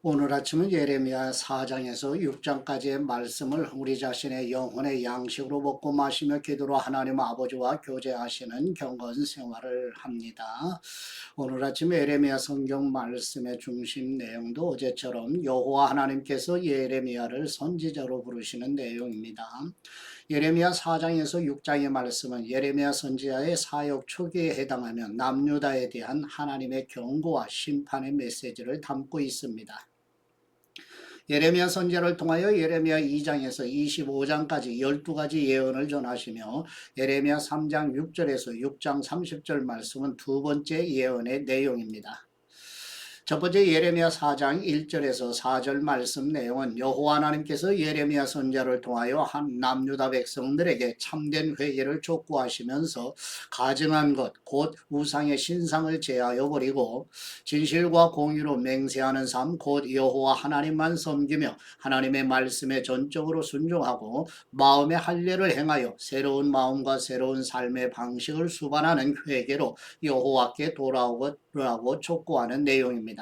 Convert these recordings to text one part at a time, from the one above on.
오늘 아침은 예레미야 4장에서 6장까지의 말씀을 우리 자신의 영혼의 양식으로 먹고 마시며 기도로 하나님 아버지와 교제하시는 경건 생활을 합니다. 오늘 아침 예레미야 성경 말씀의 중심 내용도 어제처럼 여호와 하나님께서 예레미야를 선지자로 부르시는 내용입니다. 예레미야 4장에서 6장의 말씀은 예레미야 선지자의 사역 초기에 해당하며 남유다에 대한 하나님의 경고와 심판의 메시지를 담고 있습니다. 예레미야 선지자를 통하여 예레미야 2장에서 25장까지 12가지 예언을 전하시며 예레미야 3장 6절에서 6장 30절 말씀은 두 번째 예언의 내용입니다. 첫 번째 예레미야 4장 1절에서 4절 말씀 내용은 여호와 하나님께서 예레미야 선지자를 통하여 한 남유다 백성들에게 참된 회개를 촉구하시면서 가증한 것 곧 우상의 신상을 제하여 버리고 진실과 공의로 맹세하는 삶 곧 여호와 하나님만 섬기며 하나님의 말씀에 전적으로 순종하고 마음의 할례를 행하여 새로운 마음과 새로운 삶의 방식을 수반하는 회개로 여호와께 돌아오라고 촉구하는 내용입니다.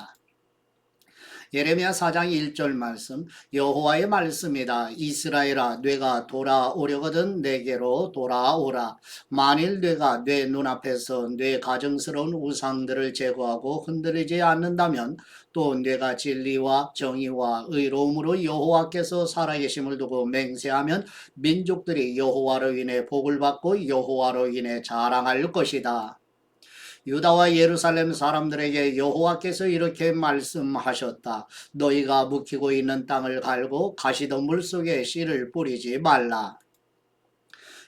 예레미야 4장 1절 말씀 여호와의 말씀이다. 이스라엘아 내가 돌아오려거든 내게로 돌아오라. 만일 내가 내 눈앞에서 내 가증스러운 우상들을 제거하고 흔들리지 않는다면 또 내가 진리와 정의와 의로움으로 여호와께서 살아계심을 두고 맹세하면 민족들이 여호와로 인해 복을 받고 여호와로 인해 자랑할 것이다. 유다와 예루살렘 사람들에게 여호와께서 이렇게 말씀하셨다. 너희가 묵히고 있는 땅을 갈고 가시덤불 속에 씨를 뿌리지 말라.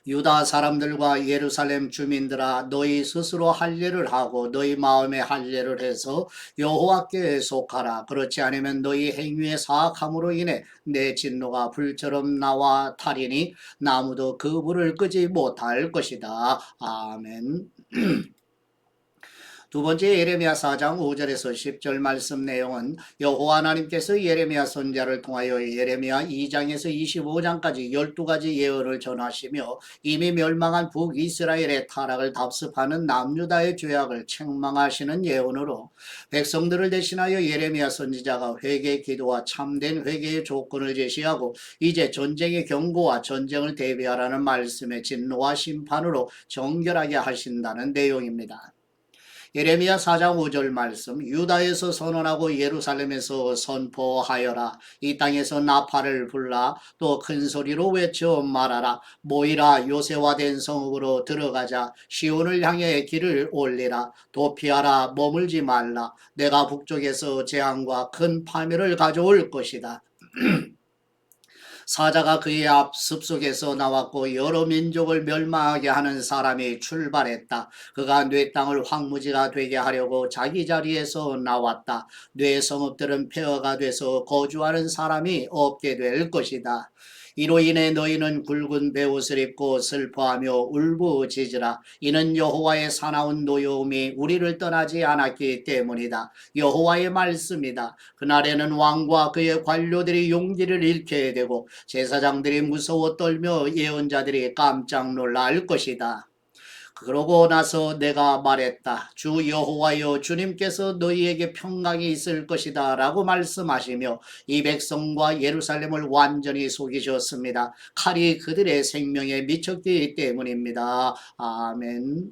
유다 사람들과 예루살렘 주민들아 너희 스스로 할례를 하고 너희 마음에 할례를 해서 여호와께 속하라. 그렇지 않으면 너희 행위의 사악함으로 인해 내 진노가 불처럼 나와 타리니 나무도 그 불을 끄지 못할 것이다. 아멘. 두 번째 예레미야 4장 5절에서 10절 말씀 내용은 여호와 하나님께서 예레미야 선지자를 통하여 예레미야 2장에서 25장까지 12가지 예언을 전하시며 이미 멸망한 북이스라엘의 타락을 답습하는 남유다의 죄악을 책망하시는 예언으로 백성들을 대신하여 예레미야 선지자가 회개 기도와 참된 회개의 조건을 제시하고 이제 전쟁의 경고와 전쟁을 대비하라는 말씀의 진노와 심판으로 정결하게 하신다는 내용입니다. 예레미야 4장 5절 말씀 유다에서 선언하고 예루살렘에서 선포하여라. 이 땅에서 나팔을 불라 또 큰 소리로 외쳐 말하라. 모이라 요새화된 성읍으로 들어가자. 시온을 향해 길을 올리라. 도피하라 머물지 말라. 내가 북쪽에서 재앙과 큰 파멸을 가져올 것이다. 사자가 그의 앞 습속에서 나왔고 여러 민족을 멸망하게 하는 사람이 출발했다. 그가 뇌 땅을 황무지가 되게 하려고 자기 자리에서 나왔다. 뇌 성읍들은 폐허가 돼서 거주하는 사람이 없게 될 것이다. 이로 인해 너희는 굵은 베옷을 입고 슬퍼하며 울부짖으라. 이는 여호와의 사나운 노여움이 우리를 떠나지 않았기 때문이다. 여호와의 말씀이다. 그날에는 왕과 그의 관료들이 용기를 잃게 되고 제사장들이 무서워 떨며 예언자들이 깜짝 놀랄 것이다. 그러고 나서 내가 말했다. 주 여호와여 주님께서 너희에게 평강이 있을 것이다 라고 말씀하시며 이 백성과 예루살렘을 완전히 속이셨습니다. 칼이 그들의 생명에 미쳤기 때문입니다. 아멘.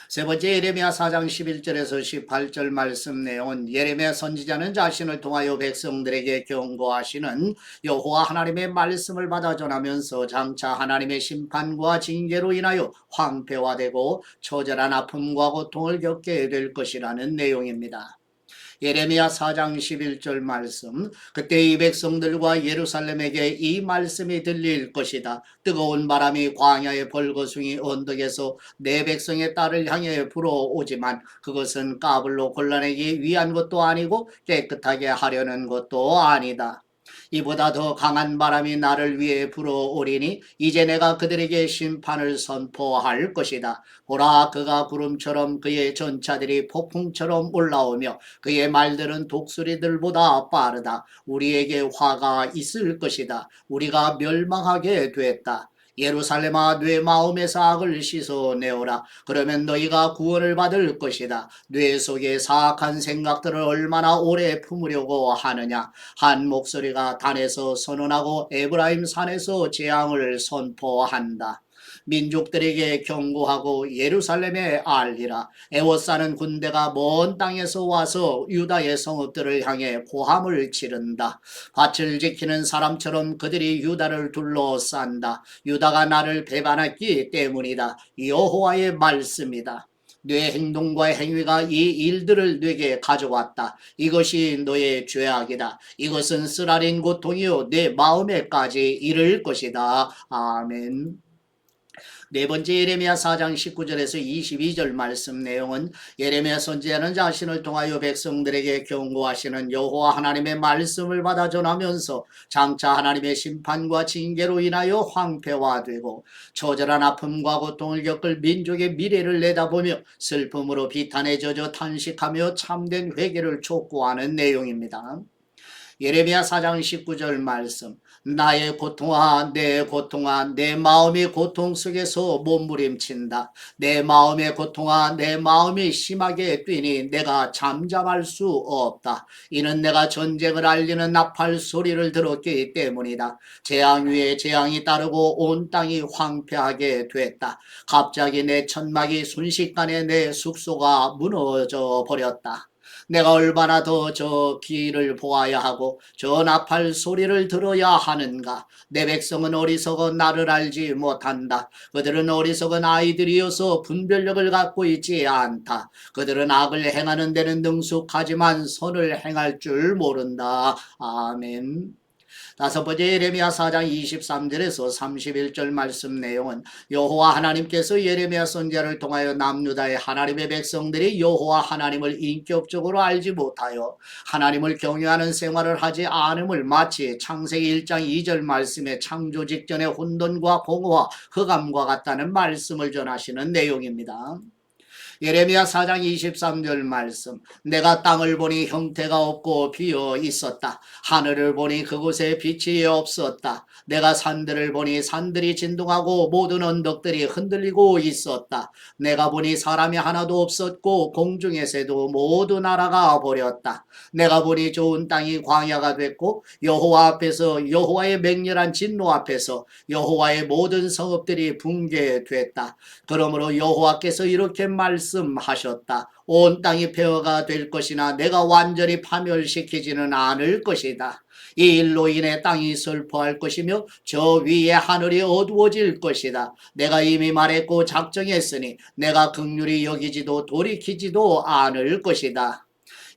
세 번째 예레미야 4장 11절에서 18절 말씀 내용은 예레미야 선지자는 자신을 통하여 백성들에게 경고하시는 여호와 하나님의 말씀을 받아 전하면서 장차 하나님의 심판과 징계로 인하여 황폐화되고 처절한 아픔과 고통을 겪게 될 것이라는 내용입니다. 예레미야 4장 11절 말씀 그때 이 백성들과 예루살렘에게 이 말씀이 들릴 것이다. 뜨거운 바람이 광야의 벌거숭이 언덕에서 내 백성의 딸을 향해 불어오지만 그것은 까불로 골라내기 위한 것도 아니고 깨끗하게 하려는 것도 아니다. 이보다 더 강한 바람이 나를 위해 불어오리니 이제 내가 그들에게 심판을 선포할 것이다. 보라 그가 구름처럼 그의 전차들이 폭풍처럼 올라오며 그의 말들은 독수리들보다 빠르다. 우리에게 화가 있을 것이다. 우리가 멸망하게 됐다. 예루살렘아 네 마음에서 악을 씻어내오라. 그러면 너희가 구원을 받을 것이다. 뇌 속에 사악한 생각들을 얼마나 오래 품으려고 하느냐. 한 목소리가 단에서 선언하고 에브라임 산에서 재앙을 선포한다. 민족들에게 경고하고 예루살렘에 알리라. 애워싸는 군대가 먼 땅에서 와서 유다의 성읍들을 향해 고함을 지른다. 밭을 지키는 사람처럼 그들이 유다를 둘러싼다. 유다가 나를 배반했기 때문이다. 여호와의 말씀이다. 내 행동과 행위가 이 일들을 내게 가져왔다. 이것이 너의 죄악이다. 이것은 쓰라린 고통이요 내 마음에까지 이를 것이다. 아멘. 네 번째 예레미야 4장 19절에서 22절 말씀 내용은 예레미야 선지자는 자신을 통하여 백성들에게 경고하시는 여호와 하나님의 말씀을 받아 전하면서 장차 하나님의 심판과 징계로 인하여 황폐화되고 처절한 아픔과 고통을 겪을 민족의 미래를 내다보며 슬픔으로 비탄에 젖어 탄식하며 참된 회개를 촉구하는 내용입니다. 예레미야 4장 19절 말씀 나의 고통아 내 고통아 내 마음이 고통 속에서 몸부림친다. 내 마음의 고통아 내 마음이 심하게 뛰니 내가 잠잠할 수 없다. 이는 내가 전쟁을 알리는 나팔 소리를 들었기 때문이다. 재앙 위에 재앙이 따르고 온 땅이 황폐하게 됐다. 갑자기 내 천막이 순식간에 내 숙소가 무너져 버렸다. 내가 얼마나 더 저 길을 보아야 하고 저 나팔 소리를 들어야 하는가. 내 백성은 어리석어 나를 알지 못한다. 그들은 어리석은 아이들이어서 분별력을 갖고 있지 않다. 그들은 악을 행하는 데는 능숙하지만 선을 행할 줄 모른다. 아멘. 다섯 번째 예레미야 4장 23절에서 31절 말씀 내용은 여호와 하나님께서 예레미야 선지자를 통하여 남유다의 하나님의 백성들이 여호와 하나님을 인격적으로 알지 못하여 하나님을 경외하는 생활을 하지 않음을 마치 창세기 1장 2절 말씀의 창조 직전의 혼돈과 공허와 흑암과 같다는 말씀을 전하시는 내용입니다. 예레미야 4장 23절 말씀 내가 땅을 보니 형태가 없고 비어 있었다. 하늘을 보니 그곳에 빛이 없었다. 내가 산들을 보니 산들이 진동하고 모든 언덕들이 흔들리고 있었다. 내가 보니 사람이 하나도 없었고 공중의 새도 모두 날아가 버렸다. 내가 보니 좋은 땅이 광야가 됐고 여호와 앞에서 여호와의 맹렬한 진노 앞에서 여호와의 모든 성읍들이 붕괴됐다. 그러므로 여호와께서 이렇게 말씀하셨다. 온 땅이 폐허가 될 것이나 내가 완전히 파멸시키지는 않을 것이다. 이 일로 인해 땅이 슬퍼할 것이며 저 위에 하늘이 어두워질 것이다. 내가 이미 말했고 작정했으니 내가 긍휼히 여기지도 돌이키지도 않을 것이다.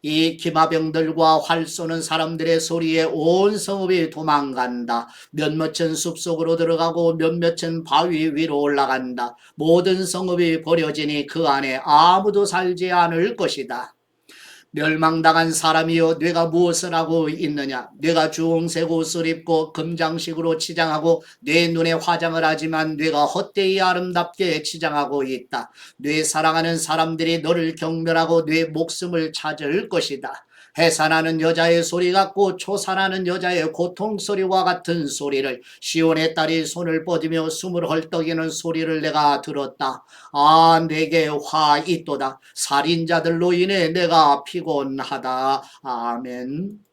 이 기마병들과 활 쏘는 사람들의 소리에 온 성읍이 도망간다. 몇몇은 숲속으로 들어가고 몇몇은 바위 위로 올라간다. 모든 성읍이 버려지니 그 안에 아무도 살지 않을 것이다. 멸망당한 사람이여 네가 무엇을 하고 있느냐. 네가 주홍색 옷을 입고 금장식으로 치장하고 네 눈에 화장을 하지만 네가 헛되이 아름답게 치장하고 있다. 네 사랑하는 사람들이 너를 경멸하고 네 목숨을 찾을 것이다. 해산하는 여자의 소리 같고 초산하는 여자의 고통소리와 같은 소리를 시온의 딸이 손을 뻗으며 숨을 헐떡이는 소리를 내가 들었다. 아 내게 화 있도다. 살인자들로 인해 내가 피곤하다. 아멘.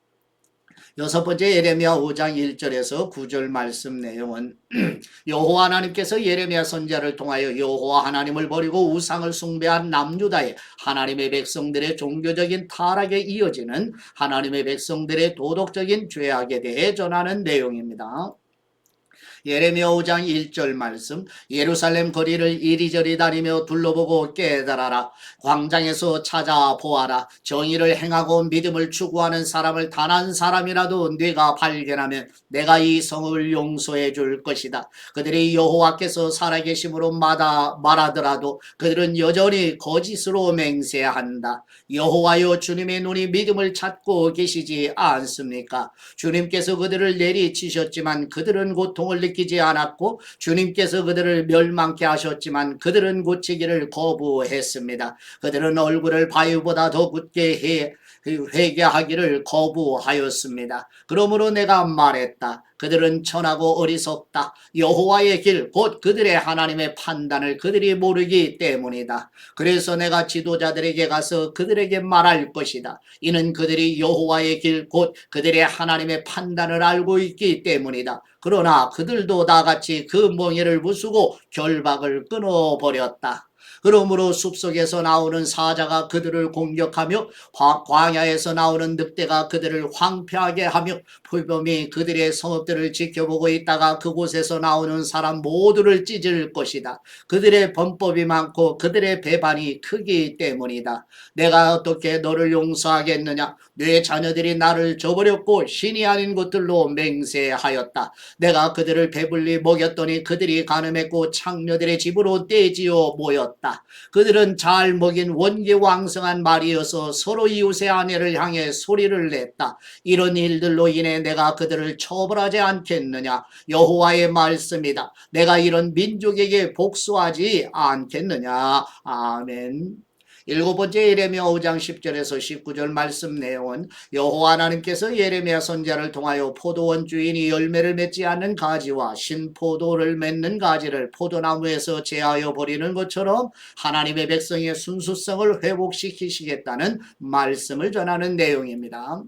여섯 번째 예레미야 5장 1절에서 9절 말씀 내용은 여호와 하나님께서 예레미야 선지자를 통하여 여호와 하나님을 버리고 우상을 숭배한 남유다의 하나님의 백성들의 종교적인 타락에 이어지는 하나님의 백성들의 도덕적인 죄악에 대해 전하는 내용입니다. 예레미야 5장 1절 말씀 예루살렘 거리를 이리저리 다니며 둘러보고 깨달아라. 광장에서 찾아보아라. 정의를 행하고 믿음을 추구하는 사람을 단 한 사람이라도 네가 발견하면 내가 이 성을 용서해 줄 것이다. 그들이 여호와께서 살아계심으로 말하더라도 그들은 여전히 거짓으로 맹세한다. 여호와여 주님의 눈이 믿음을 찾고 계시지 않습니까? 주님께서 그들을 내리치셨지만 그들은 고통을 느끼지 않았고 주님께서 그들을 멸망케 하셨지만 그들은 고치기를 거부했습니다. 그들은 얼굴을 바위보다 더 굳게 회개하기를 거부하였습니다. 그러므로 내가 말했다. 그들은 천하고 어리석다. 여호와의 길 곧 그들의 하나님의 판단을 그들이 모르기 때문이다. 그래서 내가 지도자들에게 가서 그들에게 말할 것이다. 이는 그들이 여호와의 길 곧 그들의 하나님의 판단을 알고 있기 때문이다. 그러나 그들도 나같이 그 멍에를 부수고 결박을 끊어버렸다. 그러므로 숲속에서 나오는 사자가 그들을 공격하며 광야에서 나오는 늑대가 그들을 황폐하게 하며 풀범이 그들의 성읍들을 지켜보고 있다가 그곳에서 나오는 사람 모두를 찢을 것이다. 그들의 범법이 많고 그들의 배반이 크기 때문이다. 내가 어떻게 너를 용서하겠느냐? 내 자녀들이 나를 저버렸고 신이 아닌 것들로 맹세하였다. 내가 그들을 배불리 먹였더니 그들이 가늠했고 창녀들의 집으로 떼지어 모였다. 그들은 잘 먹인 원기왕성한 말이어서 서로 이웃의 아내를 향해 소리를 냈다. 이런 일들로 인해 내가 그들을 처벌하지 않겠느냐? 여호와의 말씀이다. 내가 이런 민족에게 복수하지 않겠느냐? 아멘. 일곱 번째 예레미야 5장 10절에서 19절 말씀 내용은 여호와 하나님께서 예레미야 선지자를 통하여 포도원 주인이 열매를 맺지 않는 가지와 신포도를 맺는 가지를 포도나무에서 제하여 버리는 것처럼 하나님의 백성의 순수성을 회복시키시겠다는 말씀을 전하는 내용입니다.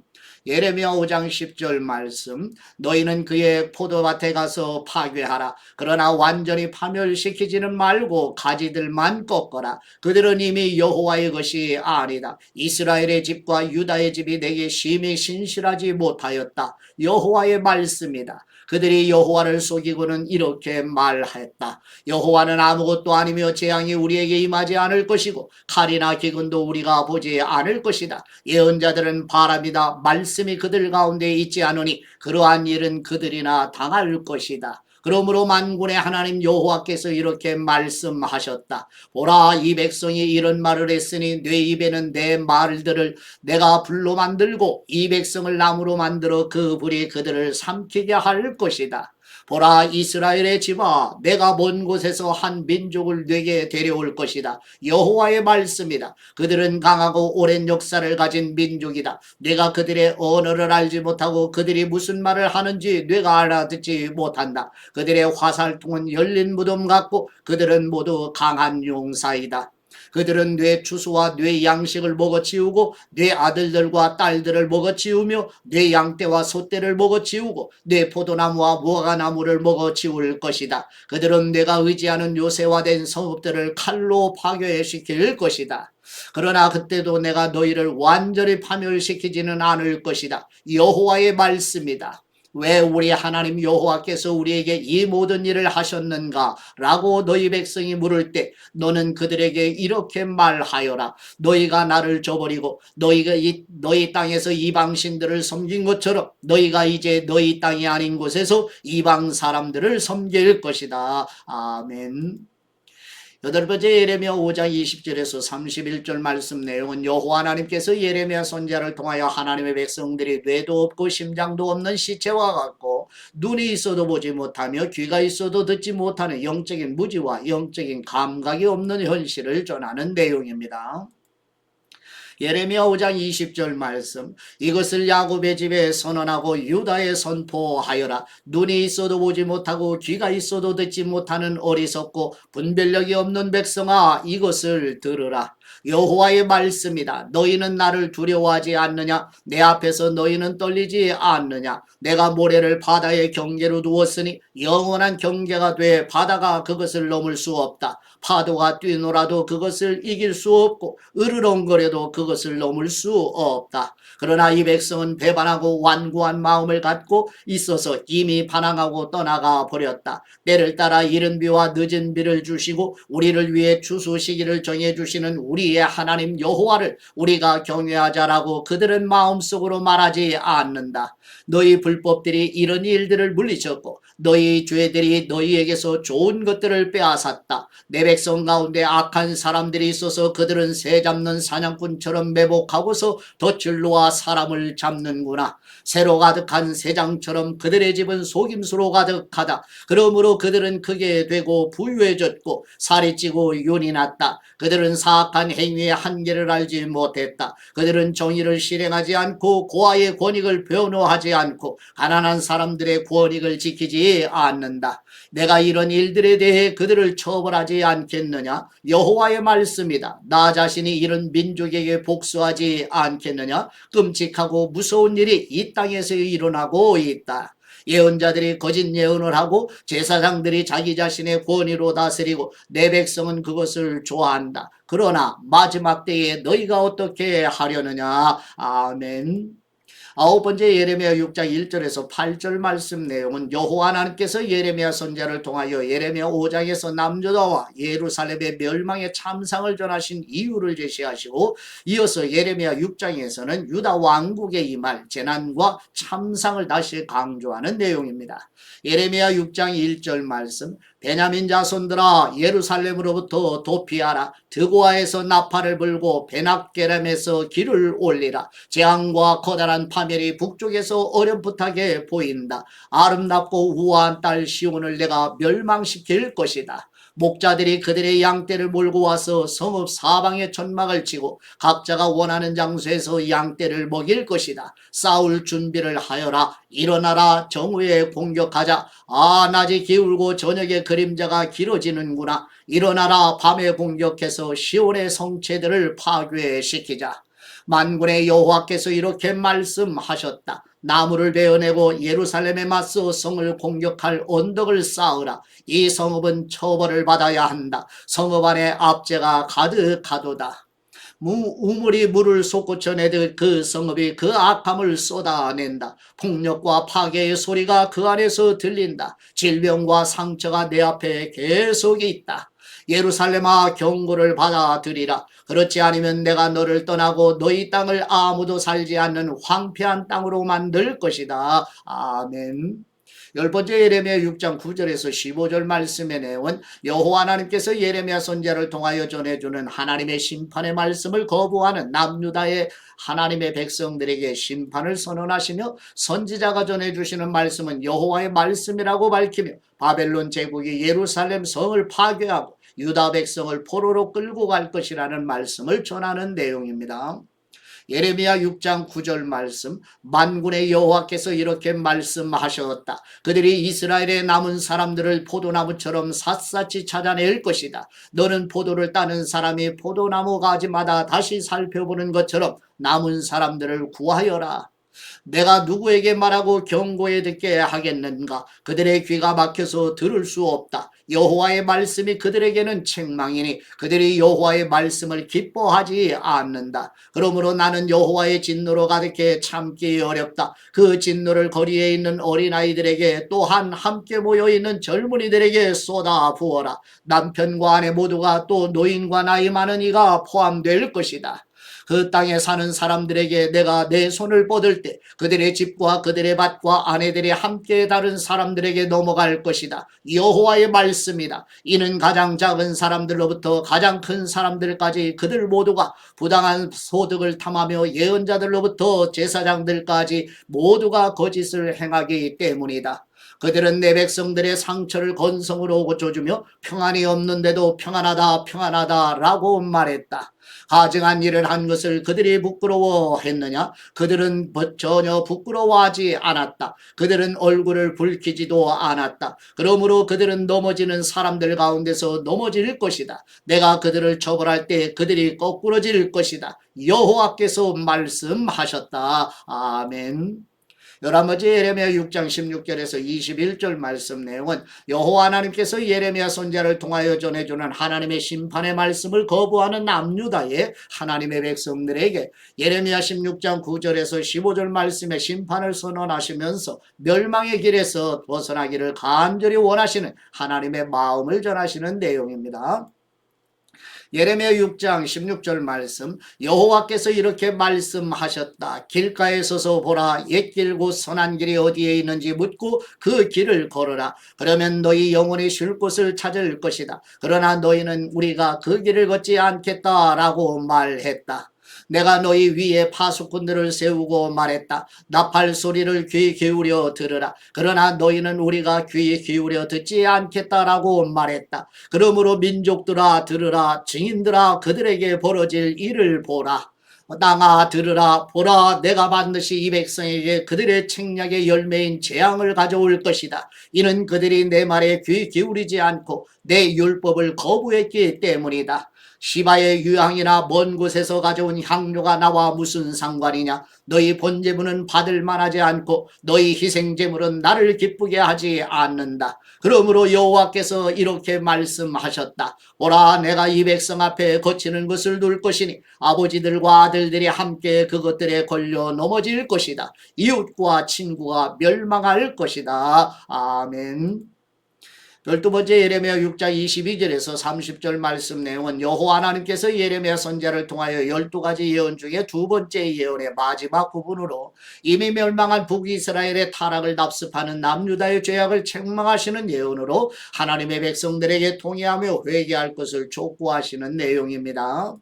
예레미야 5장 10절 말씀, 너희는 그의 포도밭에 가서 파괴하라. 그러나 완전히 파멸시키지는 말고 가지들만 꺾어라. 그들은 이미 여호와의 것이 아니다. 이스라엘의 집과 유다의 집이 내게 심히 신실하지 못하였다. 여호와의 말씀이다. 그들이 여호와를 속이고는 이렇게 말했다. 여호와는 아무것도 아니며 재앙이 우리에게 임하지 않을 것이고 칼이나 기근도 우리가 보지 않을 것이다. 예언자들은 바람이다. 말씀이 그들 가운데 있지 않으니 그러한 일은 그들이나 당할 것이다. 그러므로 만군의 하나님 여호와께서 이렇게 말씀하셨다. 보라, 이 백성이 이런 말을 했으니 내 입에는 내 말들을 내가 불로 만들고 이 백성을 나무로 만들어 그 불이 그들을 삼키게 할 것이다. 보라, 이스라엘의 집아, 내가 먼 곳에서 한 민족을 내게 데려올 것이다. 여호와의 말씀이다. 그들은 강하고 오랜 역사를 가진 민족이다. 내가 그들의 언어를 알지 못하고 그들이 무슨 말을 하는지 내가 알아듣지 못한다. 그들의 화살통은 열린 무덤 같고 그들은 모두 강한 용사이다. 그들은 뇌 추수와 뇌 양식을 먹어치우고 뇌 아들들과 딸들을 먹어치우며 뇌 양떼와 소떼를 먹어치우고 뇌 포도나무와 무화과나무를 먹어치울 것이다. 그들은 내가 의지하는 요새화된 성읍들을 칼로 파괴시킬 것이다. 그러나 그때도 내가 너희를 완전히 파멸시키지는 않을 것이다. 여호와의 말씀이다. 왜 우리 하나님 여호와께서 우리에게 이 모든 일을 하셨는가? 라고 너희 백성이 물을 때 너는 그들에게 이렇게 말하여라. 너희가 나를 저버리고 너희가 너희 땅에서 이방신들을 섬긴 것처럼 너희가 이제 너희 땅이 아닌 곳에서 이방 사람들을 섬길 것이다. 아멘. 여덟 번째 예레미야 5장 20절에서 31절 말씀 내용은 여호와 하나님께서 예레미야 선지자를 통하여 하나님의 백성들이 뇌도 없고 심장도 없는 시체와 같고 눈이 있어도 보지 못하며 귀가 있어도 듣지 못하는 영적인 무지와 영적인 감각이 없는 현실을 전하는 내용입니다. 예레미야 5장 20절 말씀, 이것을 야곱의 집에 선언하고 유다에 선포하여라. 눈이 있어도 보지 못하고 귀가 있어도 듣지 못하는 어리석고 분별력이 없는 백성아, 이것을 들으라. 여호와의 말씀이다. 너희는 나를 두려워하지 않느냐? 내 앞에서 너희는 떨리지 않느냐? 내가 모래를 바다의 경계로 두었으니 영원한 경계가 돼 바다가 그것을 넘을 수 없다. 파도가 뛰놀아도 그것을 이길 수 없고 으르렁거려도 그것을 넘을 수 없다. 그러나 이 백성은 배반하고 완고한 마음을 갖고 있어서 이미 반항하고 떠나가 버렸다. 때를 따라 이른 비와 늦은 비를 주시고 우리를 위해 추수 시기를 정해주시는 우리의 하나님 여호와를 우리가 경외하자라고 그들은 마음속으로 말하지 않는다. 너희 불법들이 이런 일들을 물리쳤고 너희 죄들이 너희에게서 좋은 것들을 빼앗았다. 내 백성 가운데 악한 사람들이 있어서 그들은 새 잡는 사냥꾼처럼 매복하고서 덫을 놓아 사람을 잡는구나. 새로 가득한 새장처럼 그들의 집은 속임수로 가득하다. 그러므로 그들은 크게 되고 부유해졌고 살이 찌고 윤이 났다. 그들은 사악한 악한 행위의 한계를 알지 못했다. 그들은 정의를 실행하지 않고 고아의 권익을 변호하지 않고 가난한 사람들의 권익을 지키지 않는다. 내가 이런 일들에 대해 그들을 처벌하지 않겠느냐? 여호와의 말씀이다. 나 자신이 이런 민족에게 복수하지 않겠느냐? 끔찍하고 무서운 일이 이 땅에서 일어나고 있다. 예언자들이 거짓 예언을 하고 제사장들이 자기 자신의 권위로 다스리고 내 백성은 그것을 좋아한다. 그러나 마지막 때에 너희가 어떻게 하려느냐? 아멘. 아홉 번째 예레미야 6장 1절에서 8절 말씀 내용은 여호와 하나님께서 예레미야 선지자를 통하여 예레미야 5장에서 남유다와 예루살렘의 멸망의 참상을 전하신 이유를 제시하시고 이어서 예레미야 6장에서는 유다 왕국에 임할 재난과 참상을 다시 강조하는 내용입니다. 예레미야 6장 1절 말씀 베냐민 자손들아 예루살렘으로부터 도피하라. 드고아에서 나팔을 불고 베낙게람에서 길을 올리라. 재앙과 커다란 파멸이 북쪽에서 어렴풋하게 보인다. 아름답고 우아한 딸 시온을 내가 멸망시킬 것이다. 목자들이 그들의 양떼를 몰고 와서 성읍 사방에 천막을 치고 각자가 원하는 장소에서 양떼를 먹일 것이다. 싸울 준비를 하여라. 일어나라. 정오에 공격하자. 아, 낮이 기울고 저녁에 그림자가 길어지는구나. 일어나라. 밤에 공격해서 시온의 성체들을 파괴시키자. 만군의 여호와께서 이렇게 말씀하셨다. 나무를 베어내고 예루살렘에 맞서 성을 공격할 언덕을 쌓으라. 이 성읍은 처벌을 받아야 한다. 성읍 안에 압제가 가득하도다. 우물이 물을 솟구쳐내듯 그 성읍이 그 악함을 쏟아낸다. 폭력과 파괴의 소리가 그 안에서 들린다. 질병과 상처가 내 앞에 계속 있다. 예루살렘아 경고를 받아들이라. 그렇지 않으면 내가 너를 떠나고 너희 땅을 아무도 살지 않는 황폐한 땅으로 만들 것이다. 아멘. 열 번째 예레미야 6장 9절에서 15절 말씀의 내용은 여호와 하나님께서 예레미야 선지자를 통하여 전해주는 하나님의 심판의 말씀을 거부하는 남유다의 하나님의 백성들에게 심판을 선언하시며 선지자가 전해주시는 말씀은 여호와의 말씀이라고 밝히며 바벨론 제국이 예루살렘 성을 파괴하고 유다 백성을 포로로 끌고 갈 것이라는 말씀을 전하는 내용입니다. 예레미야 6장 9절 말씀 만군의 여호와께서 이렇게 말씀하셨다. 그들이 이스라엘의 남은 사람들을 포도나무처럼 샅샅이 찾아낼 것이다. 너는 포도를 따는 사람이 포도나무 가지마다 다시 살펴보는 것처럼 남은 사람들을 구하여라. 내가 누구에게 말하고 경고해 듣게 하겠는가? 그들의 귀가 막혀서 들을 수 없다. 여호와의 말씀이 그들에게는 책망이니 그들이 여호와의 말씀을 기뻐하지 않는다. 그러므로 나는 여호와의 진노로 가득해 참기 어렵다. 그 진노를 거리에 있는 어린아이들에게 또한 함께 모여있는 젊은이들에게 쏟아 부어라. 남편과 아내 모두가 또 노인과 나이 많은 이가 포함될 것이다. 그 땅에 사는 사람들에게 내가 내 손을 뻗을 때 그들의 집과 그들의 밭과 아내들이 함께 다른 사람들에게 넘어갈 것이다. 여호와의 말씀이다. 이는 가장 작은 사람들로부터 가장 큰 사람들까지 그들 모두가 부당한 소득을 탐하며 예언자들로부터 제사장들까지 모두가 거짓을 행하기 때문이다. 그들은 내 백성들의 상처를 건성으로 고쳐주며 평안이 없는데도 평안하다 평안하다 라고 말했다. 가증한 일을 한 것을 그들이 부끄러워했느냐? 그들은 전혀 부끄러워하지 않았다. 그들은 얼굴을 붉히지도 않았다. 그러므로 그들은 넘어지는 사람들 가운데서 넘어질 것이다. 내가 그들을 처벌할 때 그들이 거꾸러질 것이다. 여호와께서 말씀하셨다. 아멘. 11번째 예레미야 6장 16절에서 21절 말씀 내용은 여호와 하나님께서 예레미야 선지자를 통하여 전해주는 하나님의 심판의 말씀을 거부하는 남유다의 하나님의 백성들에게 예레미야 16장 9절에서 15절 말씀의 심판을 선언하시면서 멸망의 길에서 벗어나기를 간절히 원하시는 하나님의 마음을 전하시는 내용입니다. 예레미야 6장 16절 말씀 여호와께서 이렇게 말씀하셨다. 길가에 서서 보라. 옛길 곧 선한 길이 어디에 있는지 묻고 그 길을 걸어라. 그러면 너희 영혼이 쉴 곳을 찾을 것이다. 그러나 너희는 우리가 그 길을 걷지 않겠다라고 말했다. 내가 너희 위에 파수꾼들을 세우고 말했다. 나팔 소리를 귀 기울여 들으라. 그러나 너희는 우리가 귀 기울여 듣지 않겠다라고 말했다. 그러므로 민족들아 들으라. 증인들아 그들에게 벌어질 일을 보라. 땅아 들으라. 보라, 내가 반드시 이 백성에게 그들의 책략의 열매인 재앙을 가져올 것이다. 이는 그들이 내 말에 귀 기울이지 않고 내 율법을 거부했기 때문이다. 시바의 유향이나 먼 곳에서 가져온 향료가 나와 무슨 상관이냐. 너희 번제물은 받을 만하지 않고 너희 희생제물은 나를 기쁘게 하지 않는다. 그러므로 여호와께서 이렇게 말씀하셨다. 보라, 내가 이 백성 앞에 거치는 것을 둘 것이니 아버지들과 아들들이 함께 그것들에 걸려 넘어질 것이다. 이웃과 친구가 멸망할 것이다. 아멘. 12번째 예레미야 6장 22절에서 30절 말씀 내용은 여호와 하나님께서 예레미야 선지자를 통하여 12가지 예언 중에 두 번째 예언의 마지막 부분으로 이미 멸망한 북이스라엘의 타락을 납습하는 남유다의 죄악을 책망하시는 예언으로 하나님의 백성들에게 통회하며 회개할 것을 촉구하시는 내용입니다.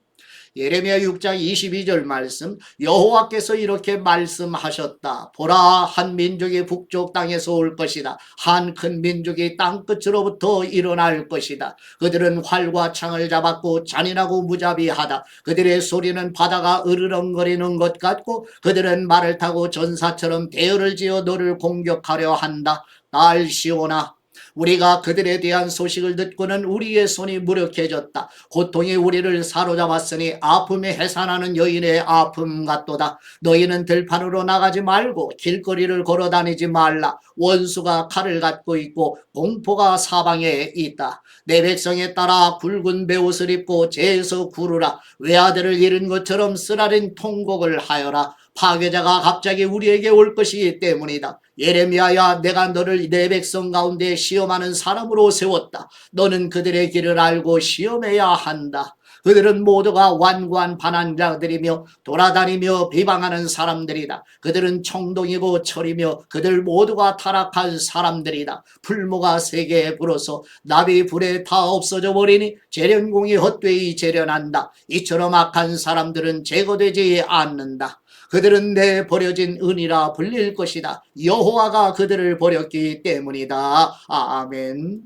예레미야 6장 22절 말씀, 여호와께서 이렇게 말씀하셨다. 보라, 한 민족이 북쪽 땅에서 올 것이다. 한 큰 민족이 땅끝으로부터 일어날 것이다. 그들은 활과 창을 잡았고 잔인하고 무자비하다. 그들의 소리는 바다가 으르렁거리는 것 같고 그들은 말을 타고 전사처럼 대열을 지어 너를 공격하려 한다. 날 시온아, 우리가 그들에 대한 소식을 듣고는 우리의 손이 무력해졌다. 고통이 우리를 사로잡았으니 아픔에 해산하는 여인의 아픔 같도다. 너희는 들판으로 나가지 말고 길거리를 걸어다니지 말라. 원수가 칼을 갖고 있고 공포가 사방에 있다. 내 백성에 따라 굵은 베옷을 입고 재에서 구르라. 외아들을 잃은 것처럼 쓰라린 통곡을 하여라. 파괴자가 갑자기 우리에게 올 것이기 때문이다. 예레미야야, 내가 너를 내 백성 가운데 시험하는 사람으로 세웠다. 너는 그들의 길을 알고 시험해야 한다. 그들은 모두가 완고한 반항자들이며 돌아다니며 비방하는 사람들이다. 그들은 청동이고 철이며 그들 모두가 타락한 사람들이다. 풀무가 세계에 불어서 나비 불에 다 없어져 버리니 재련공이 헛되이 재련한다. 이처럼 악한 사람들은 제거되지 않는다. 그들은 내 버려진 은이라 불릴 것이다. 여호와가 그들을 버렸기 때문이다. 아멘.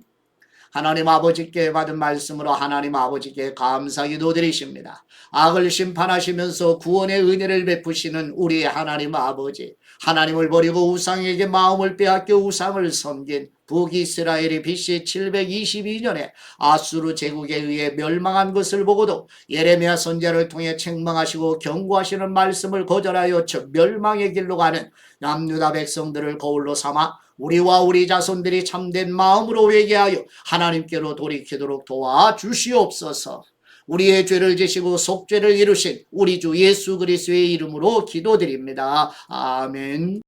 하나님 아버지께 받은 말씀으로 하나님 아버지께 감사 기도드리십니다. 악을 심판하시면서 구원의 은혜를 베푸시는 우리 하나님 아버지, 하나님을 버리고 우상에게 마음을 빼앗겨 우상을 섬긴 북이스라엘이 BC 722년에 아수르 제국에 의해 멸망한 것을 보고도 예레미야 선지자를 통해 책망하시고 경고하시는 말씀을 거절하여 멸망의 길로 가는 남유다 백성들을 거울로 삼아 우리와 우리 자손들이 참된 마음으로 회개하여 하나님께로 돌이키도록 도와주시옵소서. 우리의 죄를 지시고 속죄를 이루신 우리 주 예수 그리스도의 이름으로 기도드립니다. 아멘.